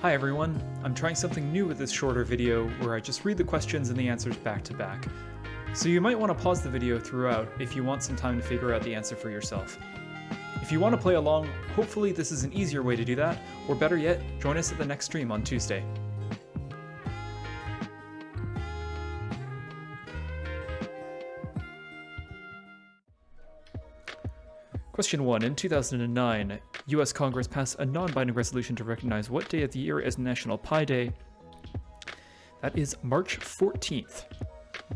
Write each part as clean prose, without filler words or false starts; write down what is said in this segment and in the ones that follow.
Hi everyone, I'm trying something new with this shorter video where I just read the questions and the answers back to back. So you might want to pause the video throughout if you want some time to figure out the answer for yourself. If you want to play along, hopefully this is an easier way to do that, or better yet, join us at the next stream on Tuesday. Question 1. In 2009, US Congress passed a non-binding resolution to recognize what day of the year as National Pie Day? That is March 14th.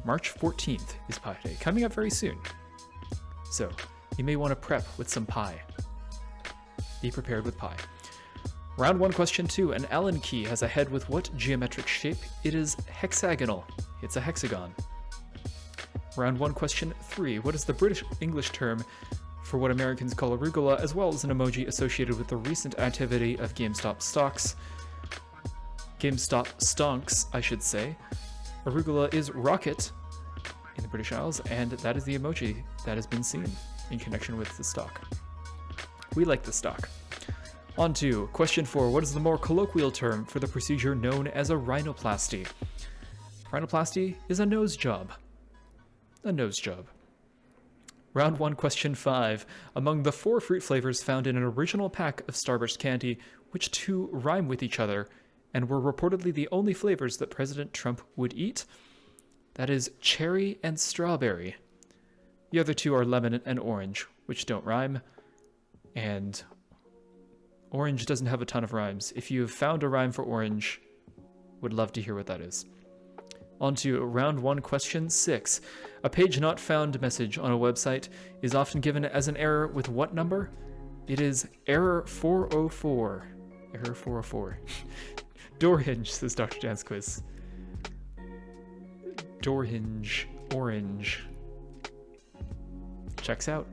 March 14th is Pie Day, coming up very soon. So, you may want to prep with some pie. Be prepared with pie. Round 1, question 2. An Allen key has a head with what geometric shape? It is hexagonal. It's a hexagon. Round 1, question 3. What is the British English term for what Americans call arugula, as well as an emoji associated with the recent activity of GameStop stocks? GameStop stonks, I should say. Arugula is rocket in the British Isles, and that is the emoji that has been seen in connection with the stock. We like the stock. On to question 4. What is the more colloquial term for the procedure known as a rhinoplasty? Rhinoplasty is a nose job. A nose job. Round 1, question 5. Among the 4 fruit flavors found in an original pack of Starburst candy, which 2 rhyme with each other and were reportedly the only flavors that President Trump would eat? That is cherry and strawberry. The other 2 are lemon and orange, which don't rhyme, and orange doesn't have a ton of rhymes. If you have found a rhyme for orange, would love to hear what that is. On to round 1, question 6. A page not found message on a website is often given as an error with what number? It is error 404. Error 404. Door hinge, says Dr. DansQuiz. Door hinge, orange. Checks out.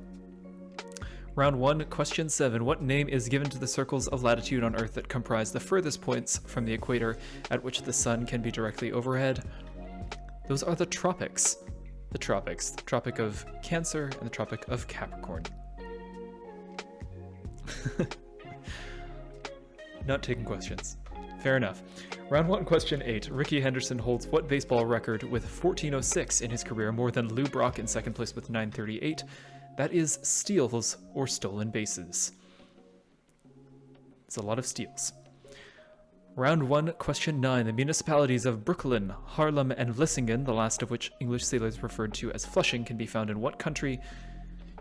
Round 1, question 7. What name is given to the circles of latitude on Earth that comprise the furthest points from the equator at which the sun can be directly overhead? Those are the tropics. The tropics. The Tropic of Cancer and the Tropic of Capricorn. Not taking questions. Fair enough. Round 1, question 8. Rickey Henderson holds what baseball record with 1406 in his career, more than Lou Brock in second place with 938? That is steals or stolen bases. It's a lot of steals. Round 1, question 9. The municipalities of Brooklyn, Harlem, and Vlissingen, the last of which English sailors referred to as Flushing, can be found in what country?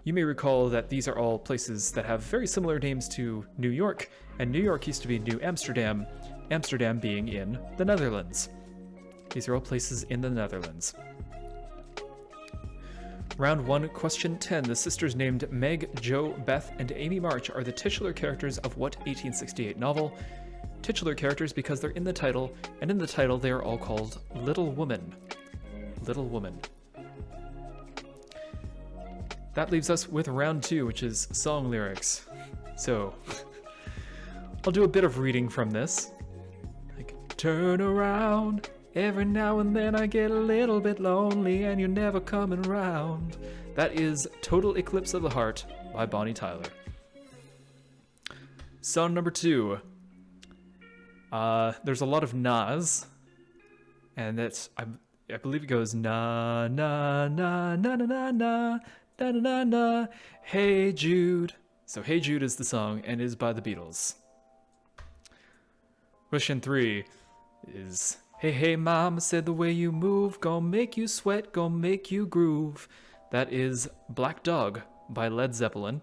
You may recall that these are all places that have very similar names to New York, and New York used to be New Amsterdam, Amsterdam being in the Netherlands. These are all places in the Netherlands. Round 1, question 10. The sisters named Meg, Jo, Beth, and Amy March are the titular characters of what 1868 novel? Titular characters because they're in the title, and in the title they are all called Little Woman. Little Woman. That leaves us with round 2, which is song lyrics. So, I'll do a bit of reading from this. Like, turn around, every now and then I get a little bit lonely and you're never coming round. That is Total Eclipse of the Heart by Bonnie Tyler. Song number 2. There's a lot of nas, and that's, I believe it goes na na na na na na na na na na. Hey Jude. So Hey Jude is the song and is by the Beatles. Question 3 is Hey Hey Mama said the way you move gon' make you sweat, gon' make you groove. That is Black Dog by Led Zeppelin.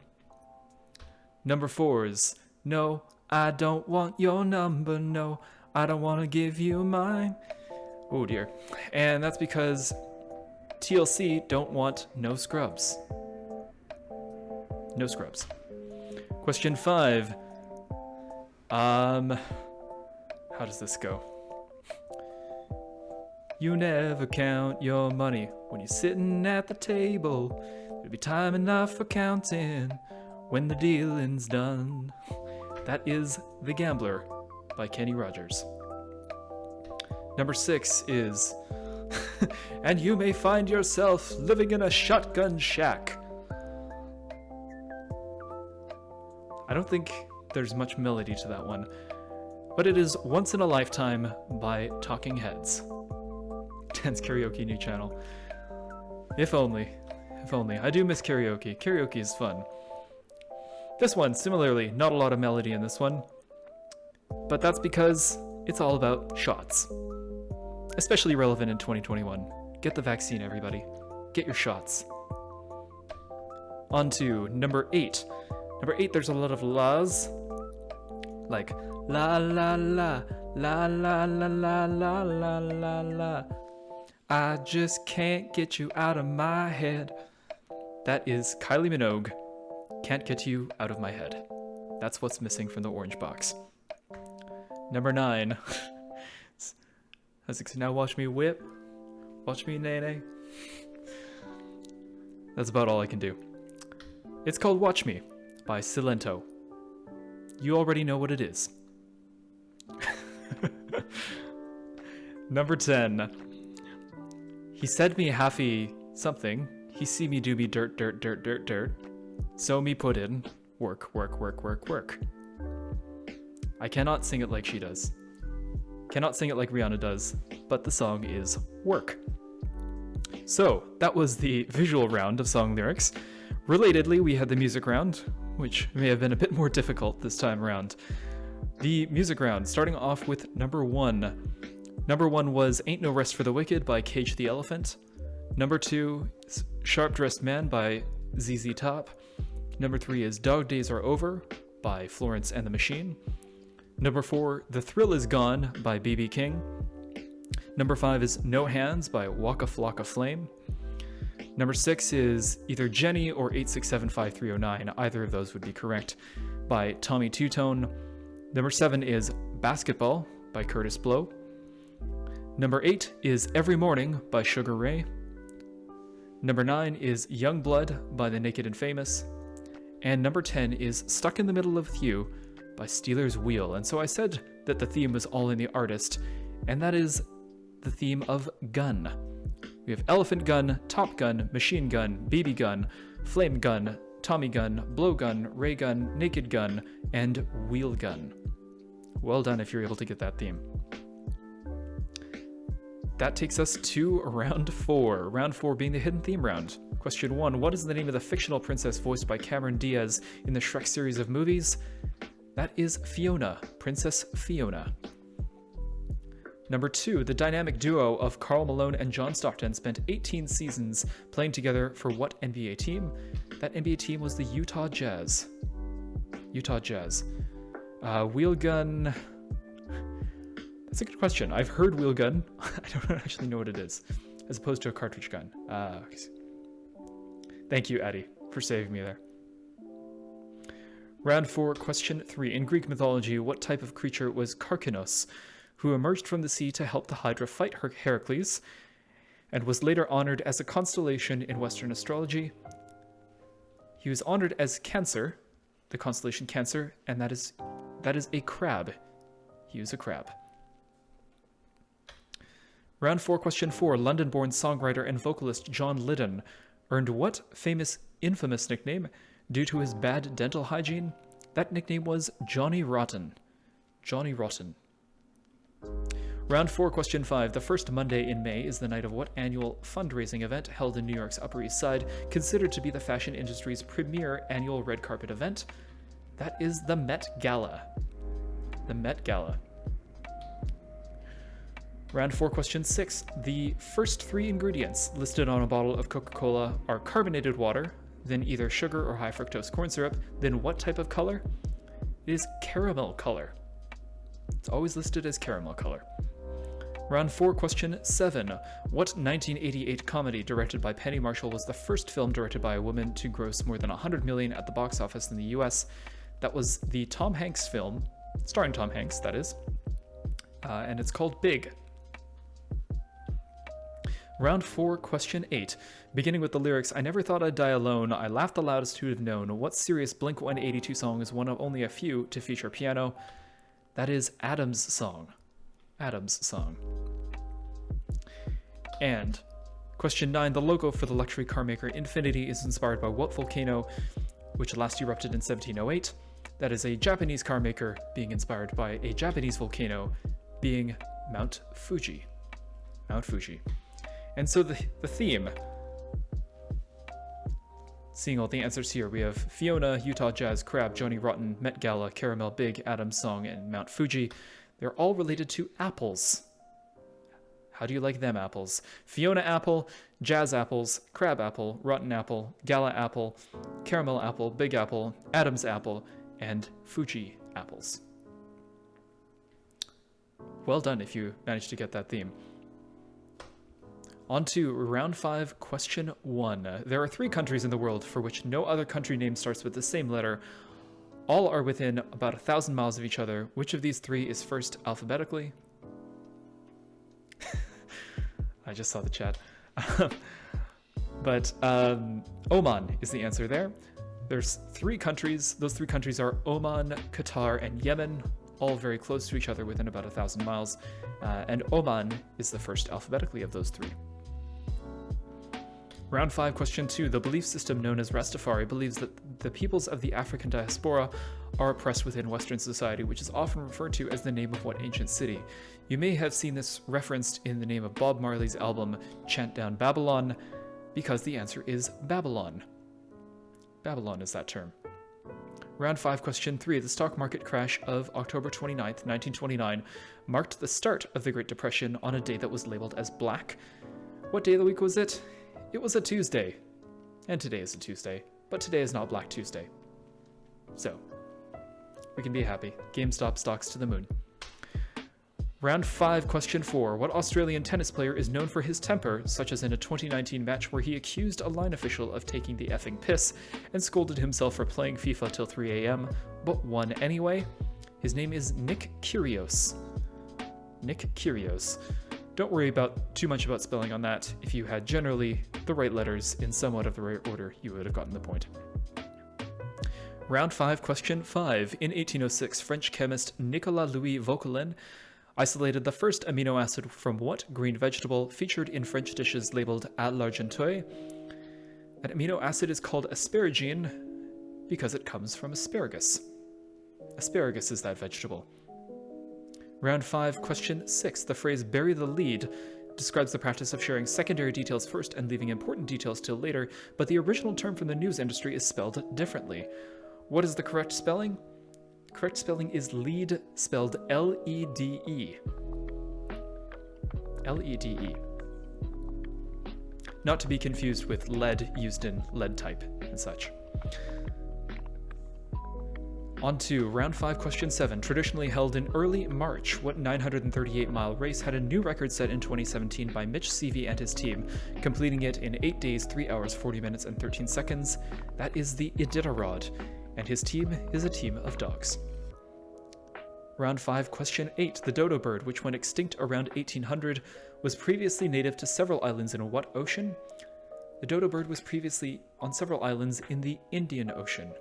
Number 4 is No, I don't want your number, no, I don't want to give you mine. Oh dear. And that's because TLC don't want no scrubs. No scrubs. Question 5. How does this go? You never count your money when you're sitting at the table. There'll be time enough for counting when the dealing's done. That is The Gambler by Kenny Rogers. Number 6 is And you may find yourself living in a shotgun shack. I don't think there's much melody to that one. but it is Once in a Lifetime by Talking Heads. Dance Karaoke new channel. If only. If only. I do miss karaoke. Karaoke is fun. This one, similarly, not a lot of melody in this one. But that's because it's all about shots. Especially relevant in 2021. Get the vaccine, everybody. Get your shots. On to number 8. Number 8, there's a lot of la's. Like, la la la, la la la la la la la la. I just can't get you out of my head. That is Kylie Minogue. Can't get you out of my head. That's what's missing from the orange box. Number 9. Now watch me whip. Watch me nay-nay. That's about all I can do. It's called Watch Me by Silento. You already know what it is. Number 10. He said me happy something. He see me do me dirt, dirt, dirt, dirt, dirt. So me put in work, work, work, work, work. I cannot sing it like she does. Cannot sing it like Rihanna does, but the song is Work. So, that was the visual round of song lyrics. Relatedly, we had the music round, which may have been a bit more difficult this time around. The music round, starting off with number 1. Number 1 was Ain't No Rest for the Wicked by Cage the Elephant. Number 2 is Sharp Dressed Man by ZZ Top. Number 3 is Dog Days Are Over by Florence and the Machine. Number 4, The Thrill Is Gone by B.B. King. Number 5 is No Hands by Waka Flocka Flame. Number 6 is either Jenny or 8675309, either of those would be correct, by Tommy Two-Tone. Number 7 is Basketball by Curtis Blow. Number 8 is Every Morning by Sugar Ray. Number 9 is Young Blood by The Naked and Famous. And number 10 is Stuck in the Middle of You by Steeler's Wheel. And so I said that the theme was all in the artist, and that is the theme of gun. We have Elephant Gun, Top Gun, Machine Gun, BB Gun, Flame Gun, Tommy Gun, Blow Gun, Ray Gun, Naked Gun, and Wheel Gun. Well done if you're able to get that theme. That takes us to round 4. Round 4 being the hidden theme round. Question 1. What is the name of the fictional princess voiced by Cameron Diaz in the Shrek series of movies? That is Fiona, Princess Fiona. Number 2, the dynamic duo of Karl Malone and John Stockton spent 18 seasons playing together for what NBA team? That NBA team was the Utah Jazz. Utah Jazz. Wheel gun. That's a good question. I've heard wheel gun. I don't actually know what it is, as opposed to a cartridge gun. Thank you, Addie, for saving me there. Round 4, question 3. In Greek mythology, what type of creature was Karkinos, who emerged from the sea to help the Hydra fight Heracles, and was later honored as a constellation in Western astrology? He was honored as Cancer, the constellation Cancer, and that is a crab. He was a crab. Round 4, question 4. London-born songwriter and vocalist John Lydon earned what infamous nickname due to his bad dental hygiene? That nickname was Johnny Rotten. Johnny Rotten. Round 4, question 5. The first Monday in May is the night of what annual fundraising event held in New York's Upper East Side, considered to be the fashion industry's premier annual red carpet event? That is the Met Gala. The Met Gala. Round 4, question 6. The first 3 ingredients listed on a bottle of Coca-Cola are carbonated water, then either sugar or high fructose corn syrup, then what type of color? It is caramel color. It's always listed as caramel color. Round 4, question 7. What 1988 comedy directed by Penny Marshall was the first film directed by a woman to gross more than $100 million at the box office in the US? That was the Tom Hanks film, starring Tom Hanks, that is, and it's called Big. Round 4, question 8. Beginning with the lyrics, I never thought I'd die alone, I laughed the loudest who'd have known. What serious Blink-182 song is one of only a few to feature piano? That is Adam's Song. Adam's Song. And question 9, the logo for the luxury car maker Infiniti is inspired by what volcano, which last erupted in 1708? That is a Japanese car maker being inspired by a Japanese volcano being Mount Fuji. Mount Fuji. And so the theme, seeing all the answers here, we have Fiona, Utah Jazz, Crab, Johnny Rotten, Met Gala, Caramel, Big, Adam Song, and Mount Fuji. They're all related to apples. How do you like them apples? Fiona apple, Jazz apples, Crab apple, Rotten apple, Gala apple, Caramel apple, Big apple, Adam's apple, and Fuji apples. Well done if you managed to get that theme. On to round 5, question 1. There are 3 countries in the world for which no other country name starts with the same letter. All are within about 1,000 miles of each other. Which of these 3 is first alphabetically? I just saw the chat. But Oman is the answer there. There's 3 countries. Those 3 countries are Oman, Qatar, and Yemen, all very close to each other within about 1,000 miles. And Oman is the first alphabetically of those 3. Round 5, question 2. The belief system known as Rastafari believes that the peoples of the African diaspora are oppressed within Western society, which is often referred to as the name of what ancient city? You may have seen this referenced in the name of Bob Marley's album Chant Down Babylon, because the answer is Babylon. Babylon is that term. Round 5, question 3. The stock market crash of October 29th, 1929 marked the start of the Great Depression on a day that was labeled as black. What day of the week was it? It was a Tuesday. And today is a Tuesday, but today is not Black Tuesday. So, we can be happy. GameStop stocks to the moon. Round 5, question 4. What Australian tennis player is known for his temper, such as in a 2019 match where he accused a line official of taking the effing piss and scolded himself for playing FIFA till 3 a.m., but won anyway? His name is Nick Kyrgios. Nick Kyrgios. Don't worry too much about spelling on that. If you had generally the right letters in somewhat of the right order, you would have gotten the point. Round 5, question 5. In 1806, French chemist Nicolas Louis Vauquelin isolated the first amino acid from what green vegetable featured in French dishes labeled à l'argenteuil? That amino acid is called asparagine because it comes from asparagus. Asparagus is that vegetable. Round 5, question 6. The phrase bury the lead describes the practice of sharing secondary details first and leaving important details till later, but the original term from the news industry is spelled differently. What is the correct spelling? Correct spelling is lead, spelled L-E-D-E. L-E-D-E. Not to be confused with lead used in lead type and such. On to round 5, question 7. Traditionally held in early March, what 938-mile race had a new record set in 2017 by Mitch Seavey and his team, completing it in 8 days, 3 hours, 40 minutes, and 13 seconds? That is the Iditarod, and his team is a team of dogs. Round 5, question 8. The dodo bird, which went extinct around 1800, was previously native to several islands in what ocean? The dodo bird was previously on several islands in the Indian Ocean.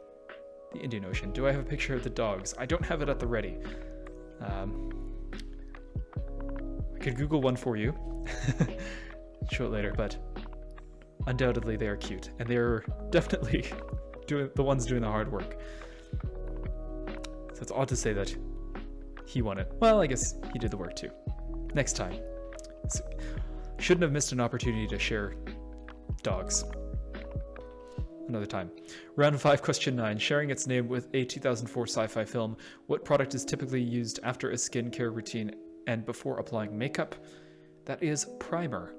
The Indian Ocean. Do I have a picture of the dogs? I don't have it at the ready. I could Google one for you. Show it later, but undoubtedly they are cute, and they're definitely the ones doing the hard work. So it's odd to say that he won it. Well, I guess he did the work too. Next time. Shouldn't have missed an opportunity to share dogs. Another time. Round 5, question 9. Sharing its name with a 2004 sci-fi film, what product is typically used after a skincare routine and before applying makeup? That is primer.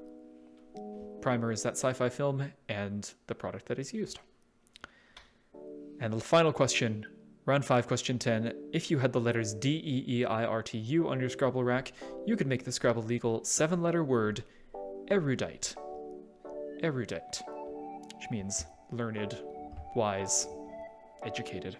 Primer is that sci-fi film and the product that is used. And the final question, round 5, question 10. If you had the letters D, E, E, I, R, T, U on your Scrabble rack, you could make the Scrabble legal 7-letter word, erudite. Erudite, which means learned, wise, educated.